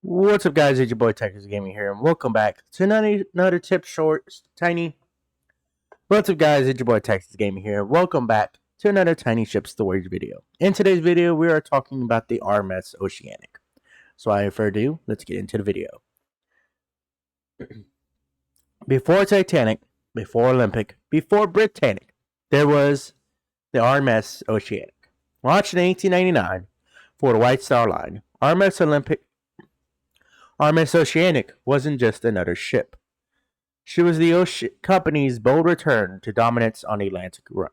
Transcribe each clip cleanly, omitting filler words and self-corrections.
What's up, guys? It's your boy Texas Gaming here, and welcome back to another tip short, tiny. What's up, guys? It's your boy Texas Gaming here. Welcome back to another tiny ship storage video. In today's video, we are talking about the RMS Oceanic. So, without further ado, let's get into the video. Before Titanic, before Olympic, before Britannic, there was the RMS Oceanic. Launched in 1899 for the White Star Line, RMS Oceanic wasn't just another ship. She was the company's bold return to dominance on the Atlantic run.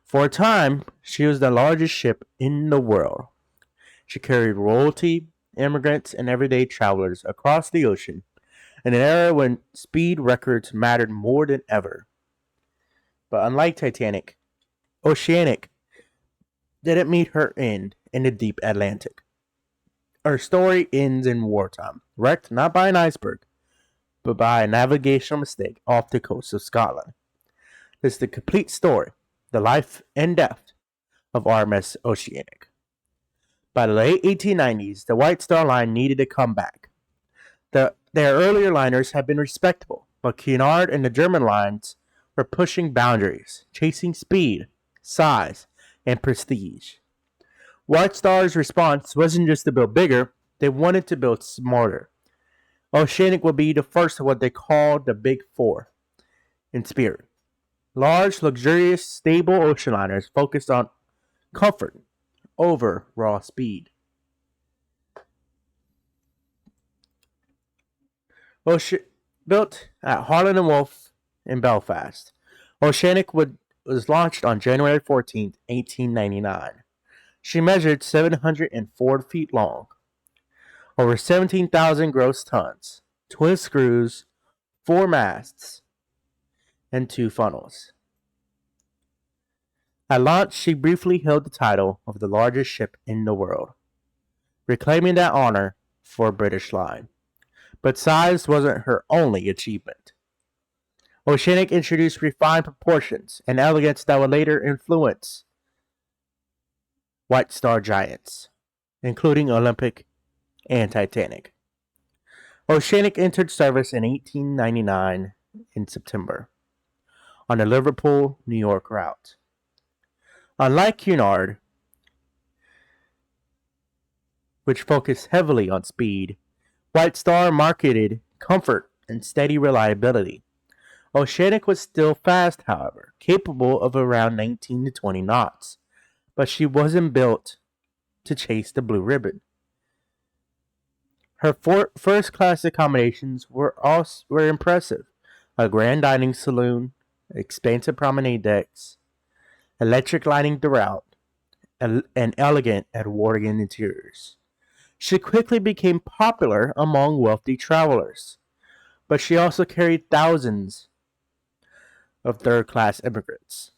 For a time, she was the largest ship in the world. She carried royalty, immigrants, and everyday travelers across the ocean in an era when speed records mattered more than ever. But unlike Titanic, Oceanic didn't meet her end in the deep Atlantic. Her story ends in wartime, wrecked not by an iceberg, but by a navigational mistake off the coast of Scotland. This is the complete story, the life and death of RMS Oceanic. By the late 1890s, the White Star Line needed a comeback. Their earlier liners had been respectable, but Cunard and the German lines were pushing boundaries, chasing speed, size, and prestige. White Star's response wasn't just to build bigger, they wanted to build smarter. Oceanic would be the first of what they called the Big Four in spirit. Large, luxurious, stable ocean liners focused on comfort over raw speed. Built at Harland and Wolff in Belfast, Oceanic was launched on January 14, 1899. She measured 704 feet long, over 17,000 gross tons, twin screws, 4 masts, and 2 funnels. At launch, she briefly held the title of the largest ship in the world, reclaiming that honor for a British line. But size wasn't her only achievement. Oceanic introduced refined proportions and elegance that would later influence White Star giants, including Olympic and Titanic. Oceanic entered service in 1899 in September on the Liverpool-New York route. Unlike Cunard, which focused heavily on speed, White Star marketed comfort and steady reliability. Oceanic was still fast, however, capable of around 19 to 20 knots. But she wasn't built to chase the blue ribbon. Her first-class accommodations were impressive: a grand dining saloon, expansive promenade decks, electric lighting throughout, and elegant Edwardian interiors. She quickly became popular among wealthy travelers, but she also carried thousands of third-class immigrants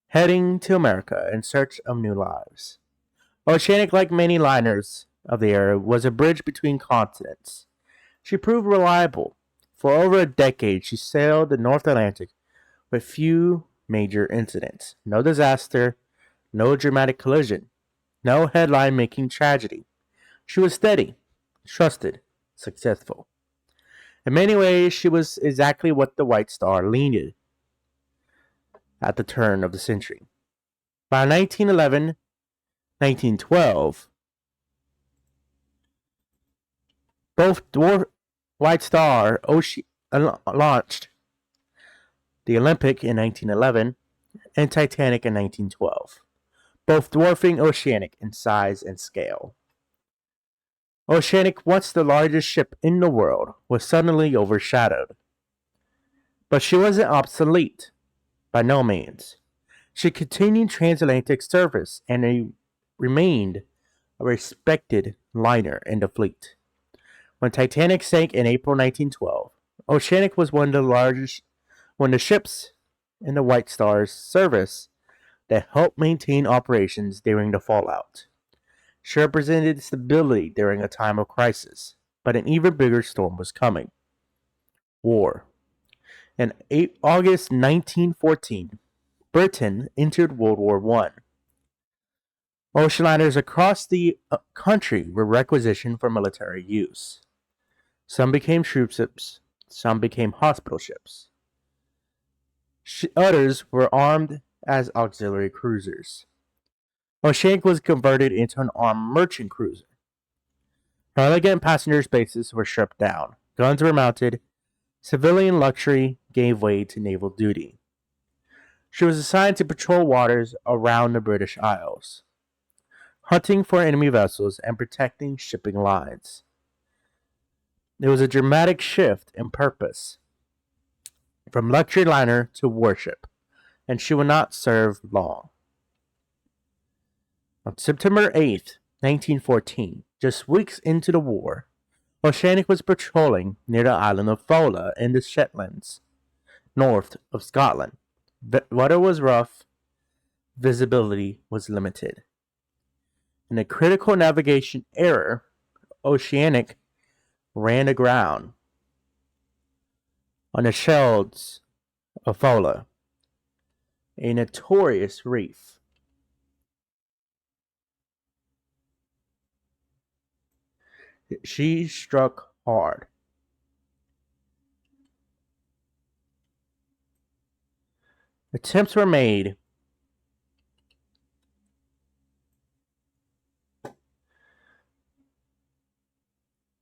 heading to America in search of new lives. Oceanic, like many liners of the era, was a bridge between continents. She proved reliable. For over a decade, she sailed the North Atlantic with few major incidents. No disaster, no dramatic collision, no headline-making tragedy. She was steady, trusted, successful. In many ways, she was exactly what the White Star needed at the turn of the century. By 1911, 1912, both White Star launched the Olympic in 1911 and Titanic in 1912, both dwarfing Oceanic in size and scale. Oceanic, once the largest ship in the world, was suddenly overshadowed. But she wasn't obsolete. By no means. She continued transatlantic service and remained a respected liner in the fleet. When Titanic sank in April 1912, Oceanic was one of the ships in the White Star's service that helped maintain operations during the fallout. She represented stability during a time of crisis, but an even bigger storm was coming: war. In August 1914, Britain entered World War I. Ocean liners across the country were requisitioned for military use. Some became troop ships, some became hospital ships. Others were armed as auxiliary cruisers. Oceanic was converted into an armed merchant cruiser. Her elegant passenger spaces were stripped down, guns were mounted, civilian luxury gave way to naval duty. She was assigned to patrol waters around the British Isles, hunting for enemy vessels and protecting shipping lines. It was a dramatic shift in purpose, from luxury liner to warship, and she would not serve long. On September 8th, 1914, just weeks into the war, Oceanic was patrolling near the island of Foula in the Shetlands, north of Scotland. The weather was rough, visibility was limited. In a critical navigation error, Oceanic ran aground on the shells of Foula, a notorious reef. She struck hard. Attempts were made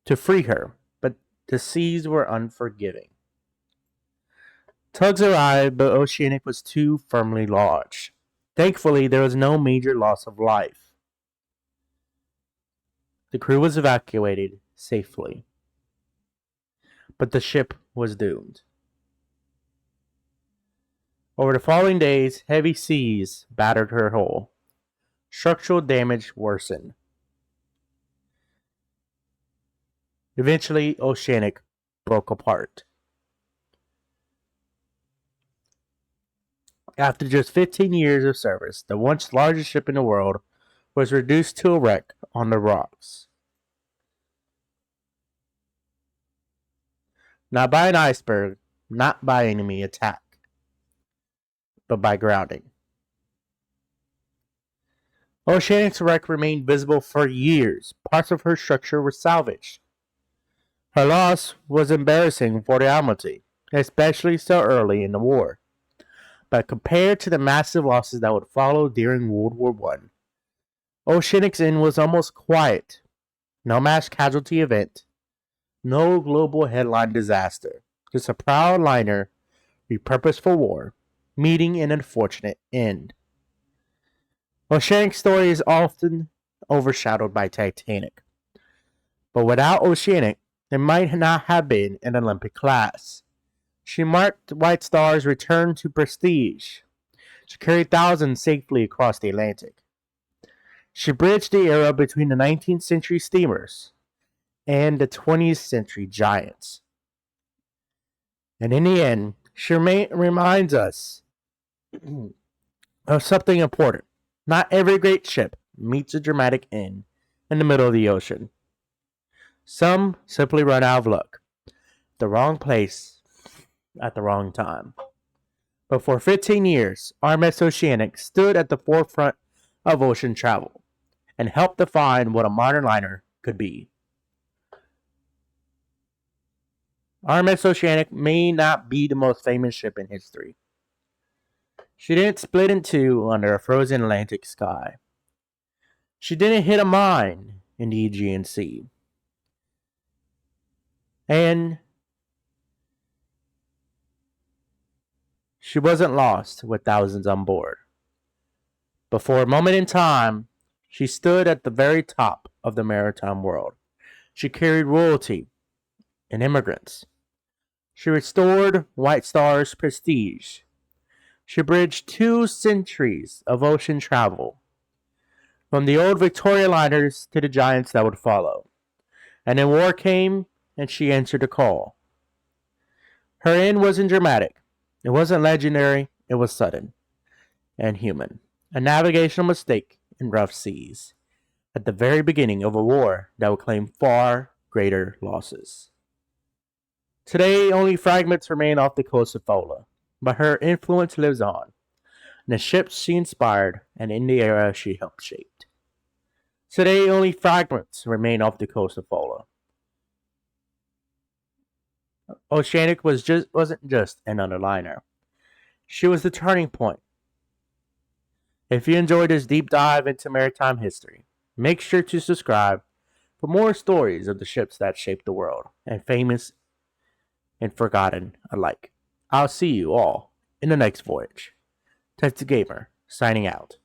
to free her, but the seas were unforgiving. Tugs arrived, but Oceanic was too firmly lodged. Thankfully, there was no major loss of life. The crew was evacuated safely, but the ship was doomed. Over the following days, heavy seas battered her hull. Structural damage worsened. Eventually, Oceanic broke apart. After just 15 years of service, the once largest ship in the world was reduced to a wreck on the rocks. Not by an iceberg, not by enemy attack, but by grounding. Oceanic's wreck remained visible for years. Parts of her structure were salvaged. Her loss was embarrassing for the Admiralty, especially so early in the war. But compared to the massive losses that would follow during World War I, Oceanic's end was almost quiet. No mass casualty event, no global headline disaster, just a proud liner repurposed for war, meeting an unfortunate end. Oceanic's story is often overshadowed by Titanic. But without Oceanic, there might not have been an Olympic class. She marked White Star's return to prestige. She carried thousands safely across the Atlantic. She bridged the era between the 19th century steamers and the 20th century giants. And in the end, she reminds us of something important. Not every great ship meets a dramatic end in the middle of the ocean. Some simply run out of luck. The wrong place at the wrong time. But for 15 years, RMS Oceanic stood at the forefront of ocean travel and helped define what a modern liner could be. RMS Oceanic may not be the most famous ship in history. She didn't split in two under a frozen Atlantic sky. She didn't hit a mine in the Aegean Sea. And she wasn't lost with thousands on board. But for a moment in time, she stood at the very top of the maritime world. She carried royalty and immigrants. She restored White Star's prestige. She bridged 2 centuries of ocean travel, from the old Victoria liners to the giants that would follow. And then war came, and she answered the call. Her end wasn't dramatic. It wasn't legendary. It was sudden and human. A navigational mistake in rough seas at the very beginning of a war that would claim far greater losses. Today, only fragments remain off the coast of Foula, but her influence lives on in the ships she inspired and in the era she helped shape. Today, only fragments remain off the coast of Foula. Oceanic wasn't just an underliner. She was the turning point. If you enjoyed this deep dive into maritime history, make sure to subscribe for more stories of the ships that shaped the world, and famous and forgotten alike. I'll see you all in the next voyage. Test Gamer, signing out.